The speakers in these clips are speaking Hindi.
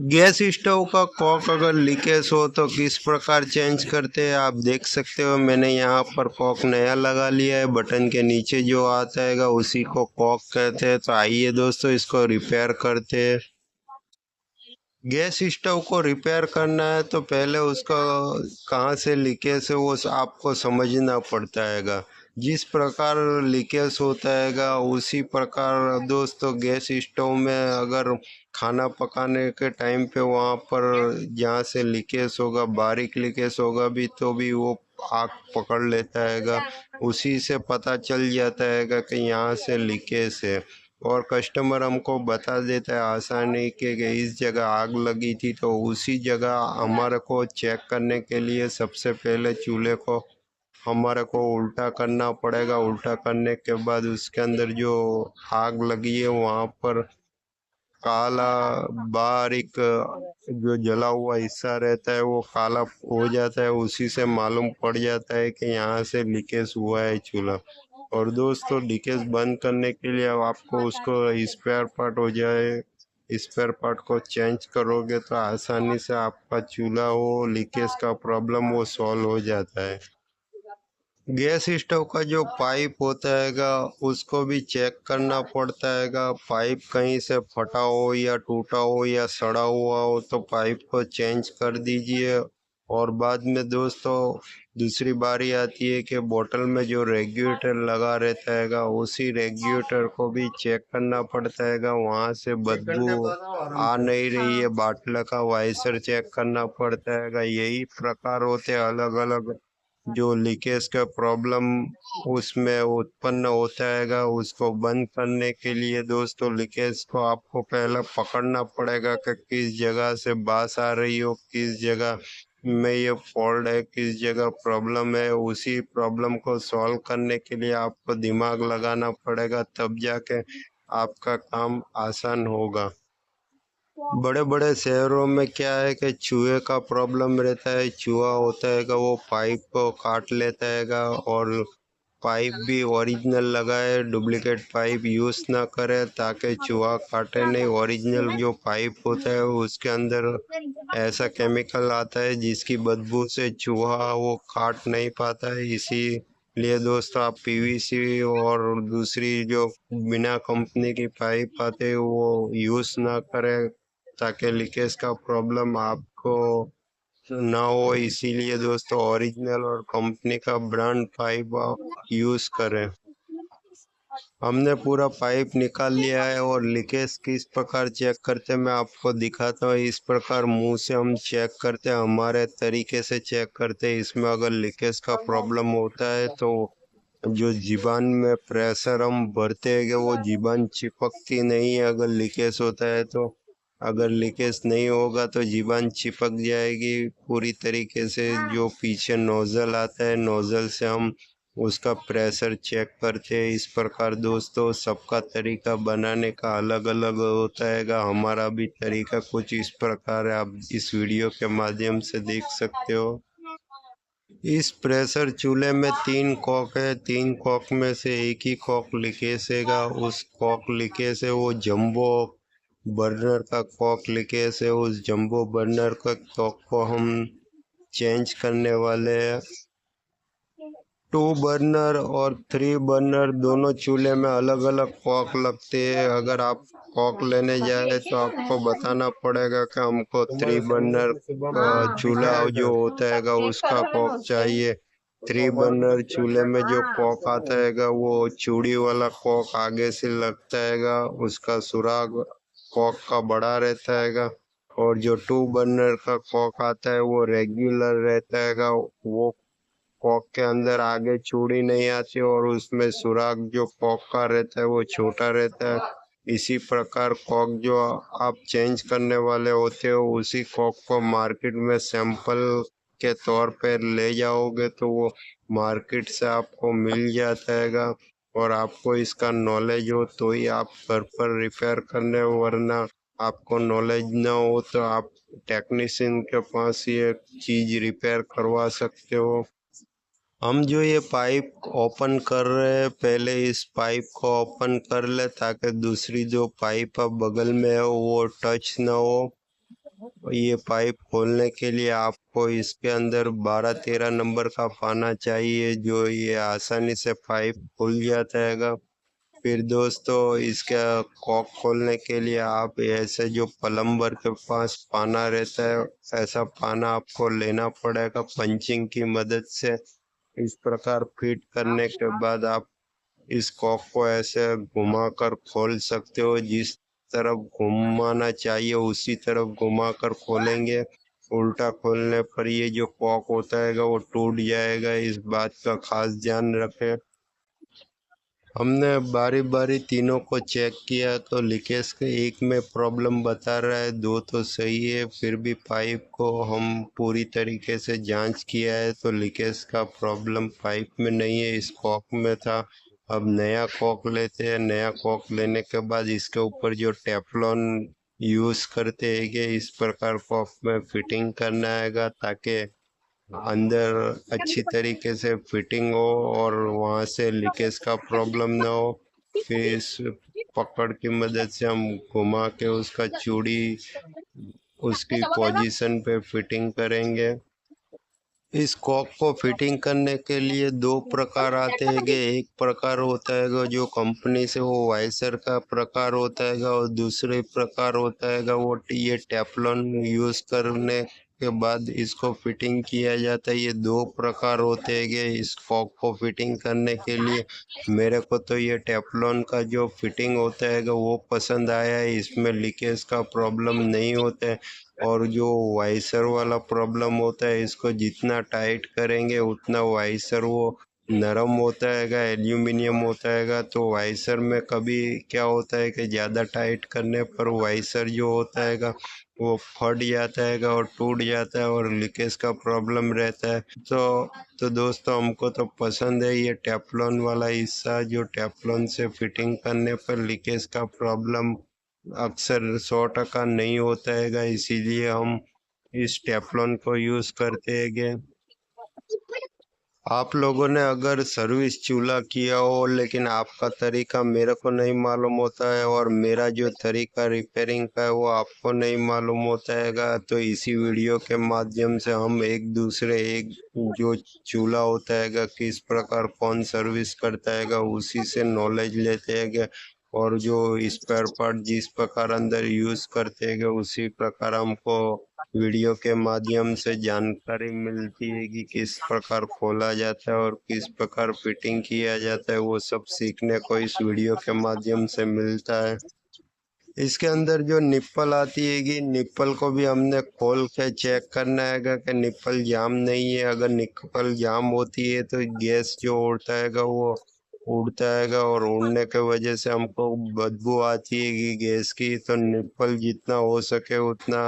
गैस स्टोव का कॉक अगर लीकेज हो तो किस प्रकार चेंज करते हैं आप देख सकते हो। मैंने यहाँ पर कॉक नया लगा लिया है। बटन के नीचे जो आता है उसी को कॉक कहते हैं। तो आइए दोस्तों इसको रिपेयर करते हैं। गैस स्टोव को रिपेयर करना है तो पहले उसका कहाँ से लीकेज है वो आपको समझना पड़ता है। जिस प्रकार लीकेज होता है उसी प्रकार दोस्तों गैस स्टोव में अगर खाना पकाने के टाइम पे वहाँ पर जहाँ से लीकेज होगा बारीक लीकेज होगा भी तो भी वो आग पकड़ लेता है। उसी से पता चल जाता है कि यहाँ से लीकेज है। और कस्टमर हमको बता देता है आसानी कि इस जगह आग लगी थी। तो उसी जगह हमारे को चेक करने के लिए सबसे पहले चूल्हे को हमारे को उल्टा करना पड़ेगा। उल्टा करने के बाद उसके अंदर जो आग लगी है वहाँ पर काला बारीक जो जला हुआ हिस्सा रहता है वो काला हो जाता है। उसी से मालूम पड़ जाता है कि यहाँ से लीकेज हुआ है चूल्हा। और दोस्तों लीकेज बंद करने के लिए अब आपको उसको स्पेयर पार्ट हो जाए स्पेयर पार्ट को चेंज करोगे तो आसानी से आपका चूल्हा वो लीकेज का प्रॉब्लम वो सॉल्व हो जाता है। गैस स्टोव का जो पाइप होता है उसको भी चेक करना पड़ता है। पाइप कहीं से फटा हो या टूटा हो या सड़ा हुआ हो तो पाइप को चेंज कर दीजिए। और बाद में दोस्तों दूसरी बारी आती है कि बोतल में जो रेगुलेटर लगा रहता है उसी रेगुलेटर को भी चेक करना पड़ता है। वहाँ से बदबू आ नहीं रही है बाटला का वाइसर चेक करना पड़ता है। यही प्रकार होते हैं अलग अलग जो लीकेज का प्रॉब्लम उसमें उत्पन्न होता है। उसको बंद करने के लिए दोस्तों लीकेज को आपको पहले पकड़ना पड़ेगा कि किस जगह से बास आ रही हो, किस जगह में ये फॉल्ट है, किस जगह प्रॉब्लम है। उसी प्रॉब्लम को सॉल्व करने के लिए आपको दिमाग लगाना पड़ेगा, तब जाके आपका काम आसान होगा। बड़े बड़े शहरों में क्या है कि चूहे का प्रॉब्लम रहता है। चूहा होता है वो पाइप को काट लेता है। और पाइप भी ओरिजिनल लगाए, डुप्लीकेट पाइप यूज़ ना करे ताकि चूहा काटे नहीं। ओरिजिनल जो पाइप होता है उसके अंदर ऐसा केमिकल आता है जिसकी बदबू से चूहा वो काट नहीं पाता है। इसीलिए दोस्तों आप पीवीसी और दूसरी जो बिना कंपनी की पाइप आते हैं वो यूज़ ना करें ताकि लीकेज का प्रॉब्लम आपको ना हो। इसीलिए दोस्तों ओरिजिनल और कंपनी का ब्रांड पाइप यूज़ करें। हमने पूरा पाइप निकाल लिया है और लीकेज किस प्रकार चेक करते हैं मैं आपको दिखाता हूँ। इस प्रकार मुंह से हम चेक करते हैं, हमारे तरीके से चेक करते हैं। इसमें अगर लीकेज का प्रॉब्लम होता है तो जो जीबान में प्रेशर हम भरते हैं कि वो जीबान चिपकती नहीं है अगर लीकेज होता है तो। अगर लीकेज नहीं होगा तो जीबान चिपक जाएगी पूरी तरीके से। जो पीछे नोजल आता है नोजल से हम उसका प्रेशर चेक करते हैं। इस प्रकार दोस्तों सबका तरीका बनाने का अलग अलग होता है। हमारा भी तरीका कुछ इस प्रकार है, आप इस वीडियो के माध्यम से देख सकते हो। इस प्रेशर चूल्हे में 3 कॉक है। 3 कॉक में से एक ही कॉक लीकेज है। उस कॉक लीकेज है वो जंबो बर्नर का कॉक लीकेज है। उस जंबो बर्नर का कॉक को हम चेंज करने वाले हैं। 2 बर्नर और 3 बर्नर दोनों चूल्हे में अलग अलग कॉक लगते हैं। अगर आप कॉक लेने जाए तो आपको बताना पड़ेगा कि हमको 3 बर्नर चूल्हा जो होता है उसका कॉक चाहिए। 3 बर्नर चूल्हे में जो कॉक आता है वो चूड़ी वाला कॉक आगे से लगता है। उसका सुराग कॉक का बड़ा रहता है। और जो 2 बर्नर का कॉक आता है वो रेगुलर रहता है। वो कॉक के अंदर आगे चूड़ी नहीं आती और उसमें सुराग जो कॉक का रहता है वो छोटा रहता है। इसी प्रकार कॉक जो आप चेंज करने वाले होते हो उसी कॉक को मार्केट में सैंपल के तौर पे ले जाओगे तो वो मार्केट से आपको मिल जाता है। और आपको इसका नॉलेज हो तो ही आप घर पर रिपेयर करने, वरना आपको नॉलेज ना हो तो आप टेक्नीशियन के पास ये चीज़ रिपेयर करवा सकते हो। हम जो ये पाइप ओपन कर रहे हैं पहले इस पाइप को ओपन कर ले ताकि दूसरी जो पाइप अब बगल में है वो टच ना हो। ये पाइप खोलने के लिए आपको इसके अंदर 12-13 नंबर का पाना चाहिए, जो ये आसानी से पाइप खुल जाता है। फिर दोस्तों इसका कॉक खोलने के लिए आप ऐसे जो प्लम्बर के पास पाना रहता है, ऐसा पाना आपको लेना पड़ेगा पंचिंग की मदद से। इस प्रकार फिट करने के बाद आप इस कॉक को ऐसे घुमाकर खोल सकते हो। जिस तरफ घुमाना चाहिए उसी तरफ घुमाकर खोलेंगे। उल्टा खोलने पर ये जो कॉक होता है वो टूट जाएगा, इस बात का खास ध्यान रखें। हमने बारी बारी तीनों को चेक किया तो लीकेज के एक में प्रॉब्लम बता रहा है, दो तो सही है। फिर भी पाइप को हम पूरी तरीके से जांच किया है तो लीकेज का प्रॉब्लम पाइप में नहीं है, इस कॉक में था। अब नया कॉक लेते हैं। नया कॉक लेने के बाद इसके ऊपर जो टेफलॉन यूज़ करते हैं कि इस प्रकार कॉक में फिटिंग करना है ताकि अंदर अच्छी तरीके से फिटिंग हो और वहाँ से लीकेज का प्रॉब्लम ना हो। फिर इस पकड़ की मदद से हम घुमा के उसका चूड़ी उसकी पोजीशन पे फिटिंग करेंगे। इस कॉक को फिटिंग करने के लिए दो प्रकार आते हैं कि एक प्रकार होता है जो कंपनी से वो वाइसर का प्रकार होता है और दूसरे प्रकार होता है वो ये टेफलॉन यूज़ करने के बाद इसको फिटिंग किया जाता है। ये दो प्रकार होते हैं कि इस कॉक को फिटिंग करने के लिए। मेरे को तो ये टेफलॉन का जो फिटिंग होता है वो पसंद आया है, इसमें लीकेज का प्रॉब्लम नहीं होता है। और जो वाइसर वाला प्रॉब्लम होता है, इसको जितना टाइट करेंगे उतना वाइसर वो नरम होता है, एल्यूमिनियम होता है। तो वाइसर में कभी क्या होता है कि ज़्यादा टाइट करने पर वाइसर जो होता है वो फट जाता है और टूट जाता है और लीकेज का प्रॉब्लम रहता है। तो दोस्तों हमको तो पसंद है ये टेफलॉन वाला हिस्सा, जो टेफलॉन से फिटिंग करने पर लीकेज का प्रॉब्लम अक्सर 100% नहीं होता है, इसीलिए हम इस टेफलॉन को यूज़ करते हैं। आप लोगों ने अगर सर्विस चूल्हा किया हो लेकिन आपका तरीका मेरे को नहीं मालूम होता है और मेरा जो तरीका रिपेयरिंग का है वो आपको नहीं मालूम होता है, तो इसी वीडियो के माध्यम से हम एक दूसरे एक जो चूल्हा होता है किस प्रकार कौन सर्विस करता है उसी से नॉलेज लेते हैं और जो स्पेयर पार्ट जिस प्रकार अंदर यूज़ करते हैं उसी प्रकार हमको वीडियो के माध्यम से जानकारी मिलती है कि किस प्रकार खोला जाता है और किस प्रकार फिटिंग किया जाता है। वो सब सीखने को इस वीडियो के माध्यम से मिलता है। इसके अंदर जो निप्पल आती है कि निप्पल को भी हमने खोल के चेक करना है कि निप्पल जाम नहीं है। अगर निप्पल जाम होती है तो गैस जो उड़ता है वो उड़ता है और उड़ने के वजह से हमको बदबू आती है कि गैस की। तो निप्पल जितना हो सके उतना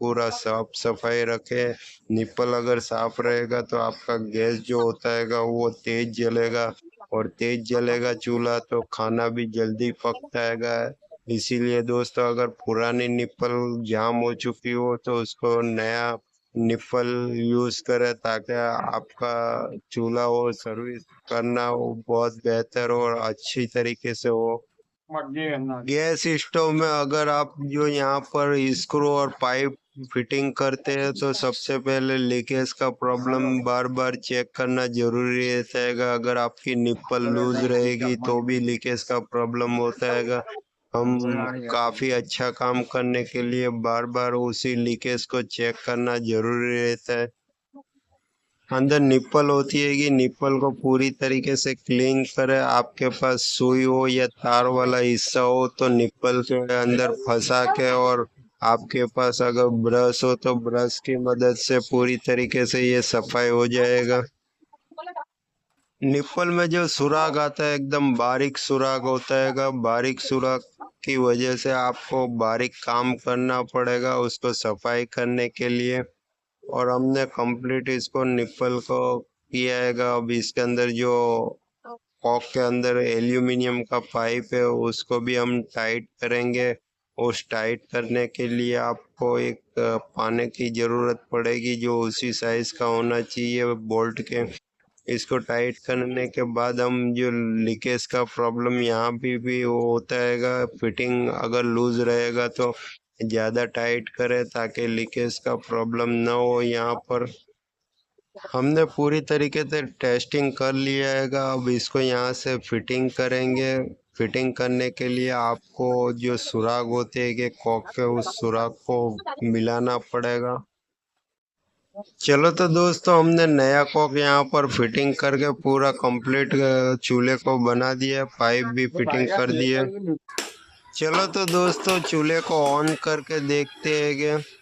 पूरा साफ सफाई रखे। निप्पल अगर साफ रहेगा तो आपका गैस जो होता है वो तेज जलेगा और तेज जलेगा चूल्हा तो खाना भी जल्दी पकता है। इसीलिए दोस्तों अगर पुरानी निप्पल जाम हो चुकी हो तो उसको नया निप्पल यूज़ करें ताकि आपका चूल्हा हो सर्विस करना हो बहुत बेहतर और अच्छी तरीके से हो। गैस स्टोव में अगर आप जो यहाँ पर स्क्रू और पाइप फिटिंग करते हैं तो सबसे पहले लीकेज का प्रॉब्लम बार बार चेक करना जरूरी रहता है। अगर आपकी निप्पल लूज रहेगी तो भी लीकेज का प्रॉब्लम होता है। हम काफ़ी अच्छा काम करने के लिए बार बार उसी लीकेज को चेक करना जरूरी रहता है। अंदर निप्पल होती है कि निप्पल को पूरी तरीके से क्लीन करें। आपके पास सुई हो या तार वाला हिस्सा हो तो निप्पल के अंदर फंसा के, और आपके पास अगर ब्रश हो तो ब्रश की मदद से पूरी तरीके से ये सफाई हो जाएगा। निप्पल में जो सुराग आता है एकदम बारीक सुराग होता है, बारीक सुराग की वजह से आपको बारीक काम करना पड़ेगा उसको सफाई करने के लिए। और हमने कंप्लीट इसको निप्पल को किया है। अब इसके अंदर जो कॉक के अंदर एल्यूमिनियम का पाइप है उसको भी हम टाइट करेंगे। उस टाइट करने के लिए आपको एक पाने की जरूरत पड़ेगी जो उसी साइज का होना चाहिए बोल्ट के। इसको टाइट करने के बाद हम जो लीकेज का प्रॉब्लम यहाँ भी वो होता है, फिटिंग अगर लूज रहेगा तो ज़्यादा टाइट करें ताकि लीकेज का प्रॉब्लम ना हो। यहाँ पर हमने पूरी तरीके से टेस्टिंग कर लिया हैगा। अब इसको यहाँ से फिटिंग करेंगे। फिटिंग करने के लिए आपको जो सुराख होते हैं कि कॉक के, उस सुराख को मिलाना पड़ेगा। चलो तो दोस्तों, हमने नया कॉक यहाँ पर फिटिंग करके पूरा कंप्लीट चूल्हे को बना दिया, पाइप भी फिटिंग कर दिए। चलो तो दोस्तों, चूल्हे को ऑन करके देखते हैं कि